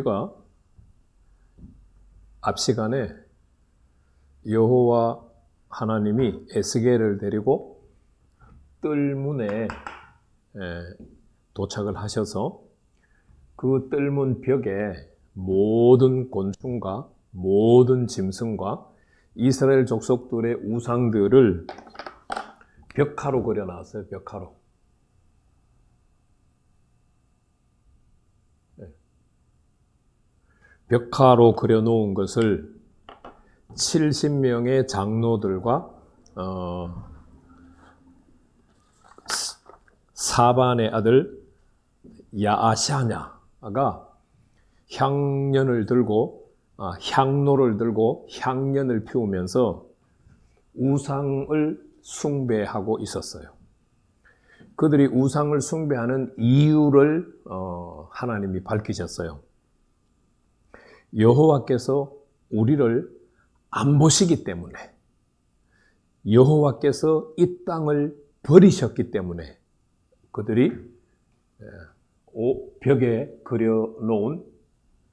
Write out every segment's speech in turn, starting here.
우리가 앞 시간에 여호와 하나님이 에스겔을 데리고 뜰문에 도착을 하셔서 그 뜰문 벽에 모든 곤충과 모든 짐승과 이스라엘 족속들의 우상들을 벽화로 그려놨어요. 벽화로. 벽화로 그려놓은 것을 70명의 장로들과 사반의 아들 야아샤냐가 향년을 들고 향로를 들고 향년을 피우면서 우상을 숭배하고 있었어요. 그들이 우상을 숭배하는 이유를 하나님이 밝히셨어요. 여호와께서 우리를 안 보시기 때문에, 여호와께서 이 땅을 버리셨기 때문에 그들이 벽에 그려놓은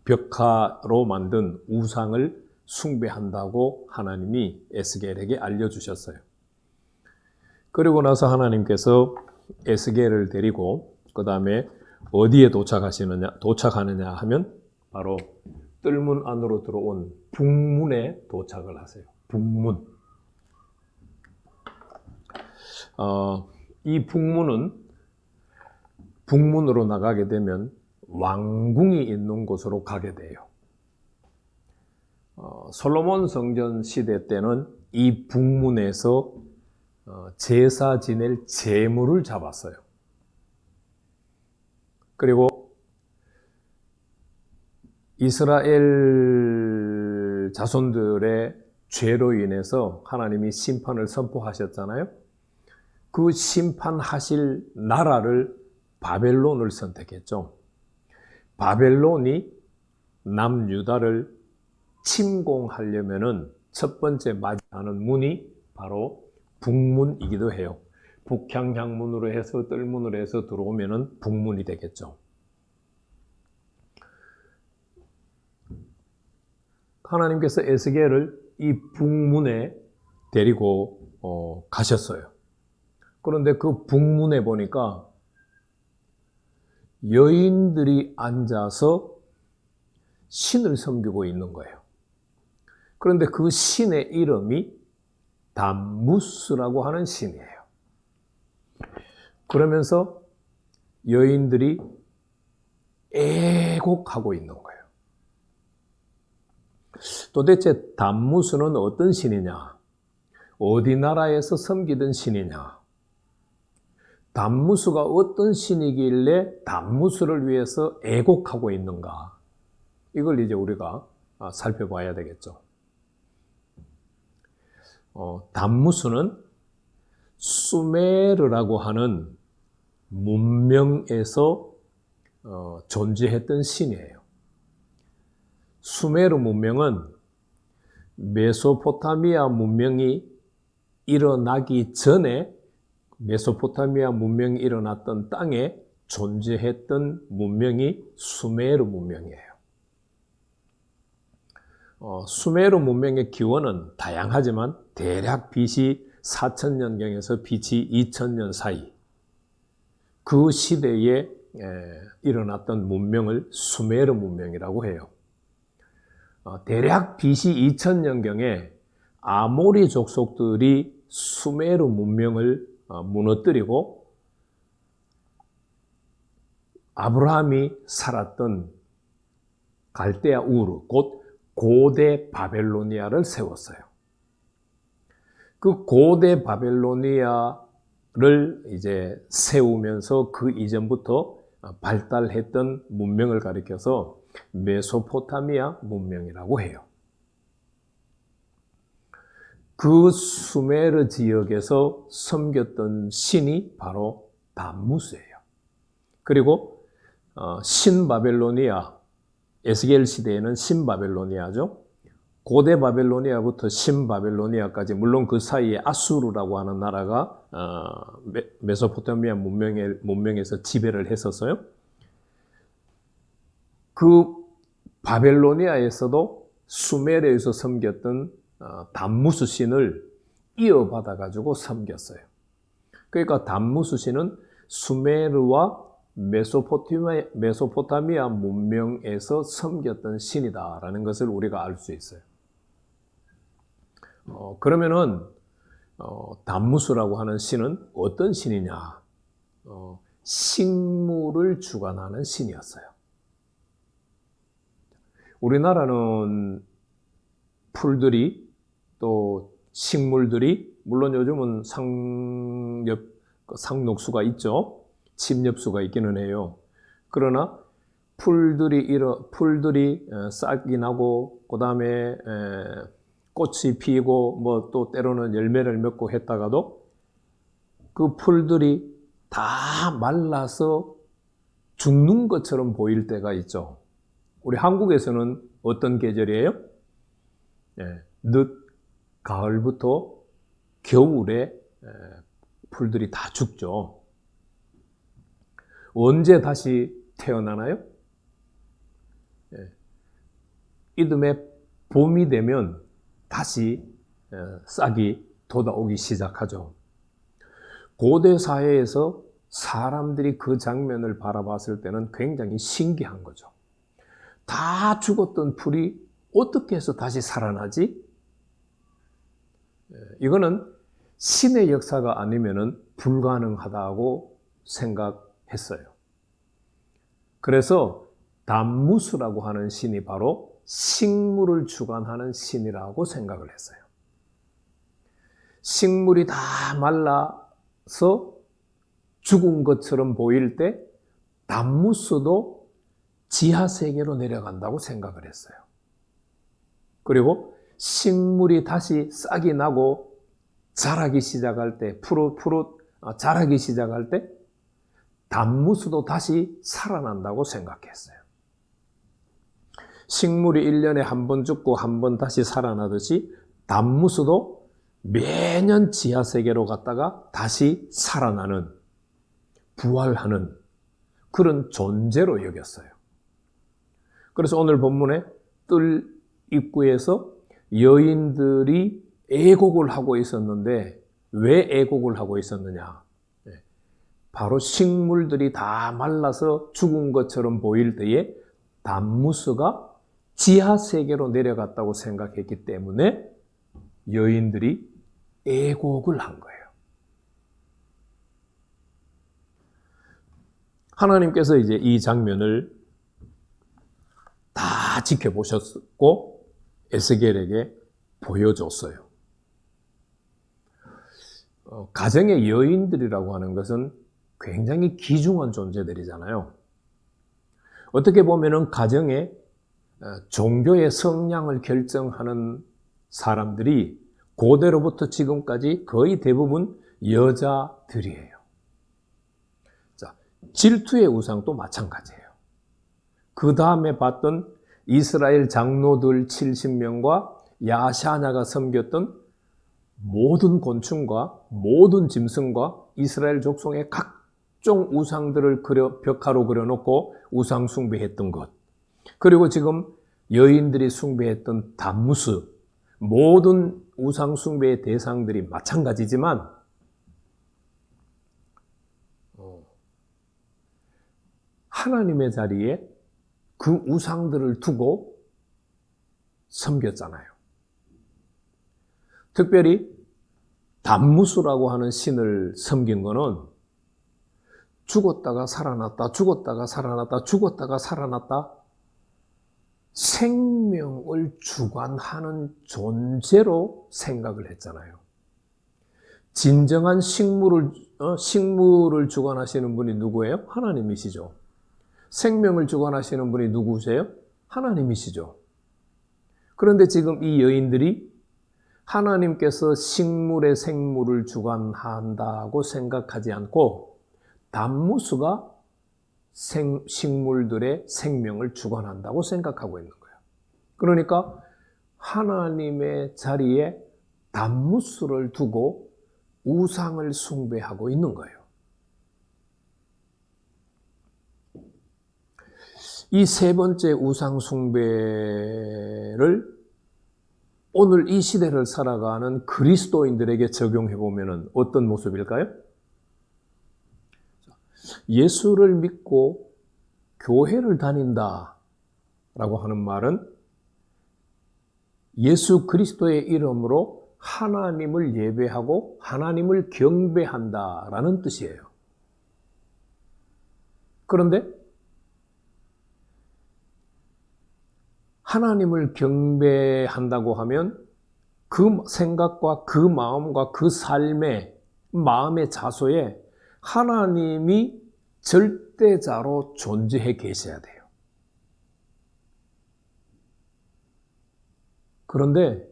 벽화로 만든 우상을 숭배한다고 하나님이 에스겔에게 알려주셨어요. 그리고 나서 하나님께서 에스겔을 데리고 그 다음에 어디에 도착하느냐 하면 바로 뜰문 안으로 들어온 북문에 도착을 하세요. 북문. 이 북문으로 나가게 되면 왕궁이 있는 곳으로 가게 돼요. 솔로몬 성전 시대 때는 이 북문에서 제사 지낼 제물을 잡았어요. 그리고 이스라엘 자손들의 죄로 인해서 하나님이 심판을 선포하셨잖아요. 그 심판하실 나라를 바벨론을 선택했죠. 바벨론이 남유다를 침공하려면은 첫 번째 맞이하는 문이 바로 북문이기도 해요. 북향향문으로 해서 뜰문으로 해서 들어오면은 북문이 되겠죠. 하나님께서 에스겔을 이 북문에 데리고 가셨어요. 그런데 그 북문에 보니까 여인들이 앉아서 신을 섬기고 있는 거예요. 그런데 그 신의 이름이 담무스라고 하는 신이에요. 그러면서 여인들이 애곡하고 있는 거예요. 도대체 담무스는 어떤 신이냐? 어디 나라에서 섬기던 신이냐? 담무스가 어떤 신이길래 담무스를 위해서 애곡하고 있는가? 이걸 이제 우리가 살펴봐야 되겠죠. 담무스는 수메르라고 하는 문명에서 존재했던 신이에요. 수메르 문명은 메소포타미아 문명이 일어나기 전에 메소포타미아 문명이 일어났던 땅에 존재했던 문명이 수메르 문명이에요. 수메르 문명의 기원은 다양하지만 대략 BC 4000년경에서 BC 2000년 사이 그 시대에 일어났던 문명을 수메르 문명이라고 해요. 대략 BC 2000년경에 아모리 족속들이 수메르 문명을 무너뜨리고 아브라함이 살았던 갈대아 우르, 곧 고대 바벨로니아를 세웠어요. 그 고대 바벨로니아를 이제 세우면서 그 이전부터 발달했던 문명을 가리켜서 메소포타미아 문명이라고 해요. 그 수메르 지역에서 섬겼던 신이 바로 담무스예요. 그리고 신바벨로니아, 에스겔 시대에는 신바벨로니아죠. 고대 바벨로니아부터 신바벨로니아까지, 물론 그 사이에 아수르라고 하는 나라가 메소포타미아 문명에서 지배를 했었어요. 그 바벨로니아에서도 수메르에서 섬겼던 담무스 신을 이어받아가지고 섬겼어요. 그러니까 담무스 신은 수메르와 메소포타미아 문명에서 섬겼던 신이다라는 것을 우리가 알 수 있어요. 그러면은 담무스라고 하는 신은 어떤 신이냐? 식물을 주관하는 신이었어요. 우리나라는 풀들이 또 식물들이 물론 요즘은 상록수가 있죠. 침엽수가 있기는 해요. 그러나 풀들이 싹이 나고 그 다음에 꽃이 피고 뭐 또 때로는 열매를 맺고 했다가도 그 풀들이 다 말라서 죽는 것처럼 보일 때가 있죠. 우리 한국에서는 어떤 계절이에요? 늦 가을부터 겨울에 풀들이 다 죽죠. 언제 다시 태어나나요? 이듬해 봄이 되면 다시 싹이 돋아오기 시작하죠. 고대 사회에서 사람들이 그 장면을 바라봤을 때는 굉장히 신기한 거죠. 다 죽었던 풀이 어떻게 해서 다시 살아나지? 이거는 신의 역사가 아니면은 불가능하다고 생각했어요. 그래서 담무스라고 하는 신이 바로 식물을 주관하는 신이라고 생각을 했어요. 식물이 다 말라서 죽은 것처럼 보일 때 담무스도 지하세계로 내려간다고 생각을 했어요. 그리고 식물이 다시 싹이 나고 자라기 시작할 때, 자라기 시작할 때 담무스도 다시 살아난다고 생각했어요. 식물이 1년에 한 번 죽고 한 번 다시 살아나듯이 담무스도 매년 지하세계로 갔다가 다시 살아나는, 부활하는 그런 존재로 여겼어요. 그래서 오늘 본문에 뜰 입구에서 여인들이 애곡을 하고 있었는데 왜 애곡을 하고 있었느냐? 바로 식물들이 다 말라서 죽은 것처럼 보일 때에 담무스가 지하세계로 내려갔다고 생각했기 때문에 여인들이 애곡을 한 거예요. 하나님께서 이제 이 장면을 다 지켜보셨고 에스겔에게 보여줬어요. 가정의 여인들이라고 하는 것은 굉장히 귀중한 존재들이잖아요. 어떻게 보면은 가정의 종교의 성향을 결정하는 사람들이 고대로부터 지금까지 거의 대부분 여자들이에요. 자, 질투의 우상도 마찬가지예요. 그 다음에 봤던 이스라엘 장로들 70명과 야샤냐가 섬겼던 모든 곤충과 모든 짐승과 이스라엘 족속의 각종 우상들을 벽화로 그려놓고 우상 숭배했던 것, 그리고 지금 여인들이 숭배했던 담무스, 모든 우상 숭배의 대상들이 마찬가지지만 하나님의 자리에 그 우상들을 두고 섬겼잖아요. 특별히 담무스라고 하는 신을 섬긴 거는 죽었다가 살아났다, 죽었다가 살아났다, 죽었다가 살아났다, 생명을 주관하는 존재로 생각을 했잖아요. 진정한 식물을 주관하시는 분이 누구예요? 하나님이시죠. 생명을 주관하시는 분이 누구세요? 하나님이시죠. 그런데 지금 이 여인들이 하나님께서 식물의 생물을 주관한다고 생각하지 않고 담무스가 식물들의 생명을 주관한다고 생각하고 있는 거예요. 그러니까 하나님의 자리에 담무스를 두고 우상을 숭배하고 있는 거예요. 이 세 번째 우상 숭배를 오늘 이 시대를 살아가는 그리스도인들에게 적용해 보면 어떤 모습일까요? 예수를 믿고 교회를 다닌다 라고 하는 말은 예수 그리스도의 이름으로 하나님을 예배하고 하나님을 경배한다 라는 뜻이에요. 그런데 하나님을 경배한다고 하면 그 생각과 그 마음과 그 마음의 자소에 하나님이 절대자로 존재해 계셔야 돼요. 그런데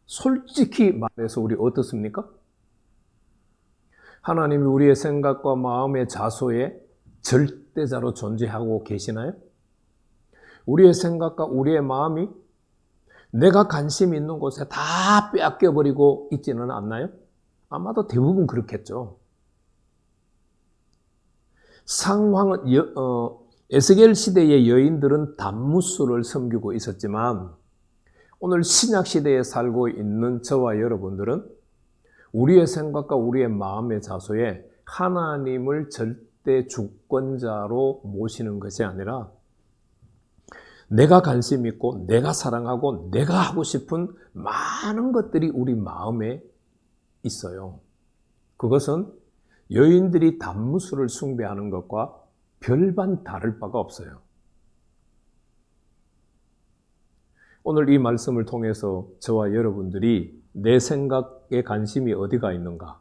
솔직히 말해서 우리 어떻습니까? 하나님이 우리의 생각과 마음의 자소에 절대자로 존재하고 계시나요? 우리의 생각과 우리의 마음이 내가 관심 있는 곳에 다 빼앗겨버리고 있지는 않나요? 아마도 대부분 그렇겠죠. 에스겔 시대의 여인들은 단무스를 섬기고 있었지만 오늘 신약 시대에 살고 있는 저와 여러분들은 우리의 생각과 우리의 마음의 자소에 하나님을 절대 주권자로 모시는 것이 아니라 내가 관심 있고 내가 사랑하고 내가 하고 싶은 많은 것들이 우리 마음에 있어요. 그것은 여인들이 단무스를 숭배하는 것과 별반 다를 바가 없어요. 오늘 이 말씀을 통해서 저와 여러분들이 내 생각에 관심이 어디가 있는가,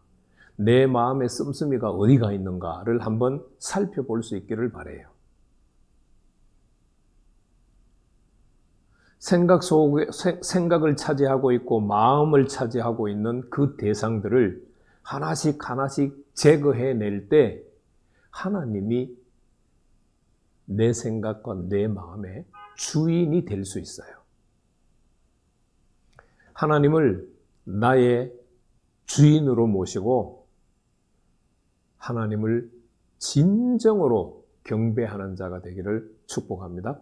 내 마음의 씀씀이가 어디가 있는가를 한번 살펴볼 수 있기를 바라요. 생각을 차지하고 있고 마음을 차지하고 있는 그 대상들을 하나씩 제거해낼 때 하나님이 내 생각과 내 마음의 주인이 될 수 있어요. 하나님을 나의 주인으로 모시고 하나님을 진정으로 경배하는 자가 되기를 축복합니다.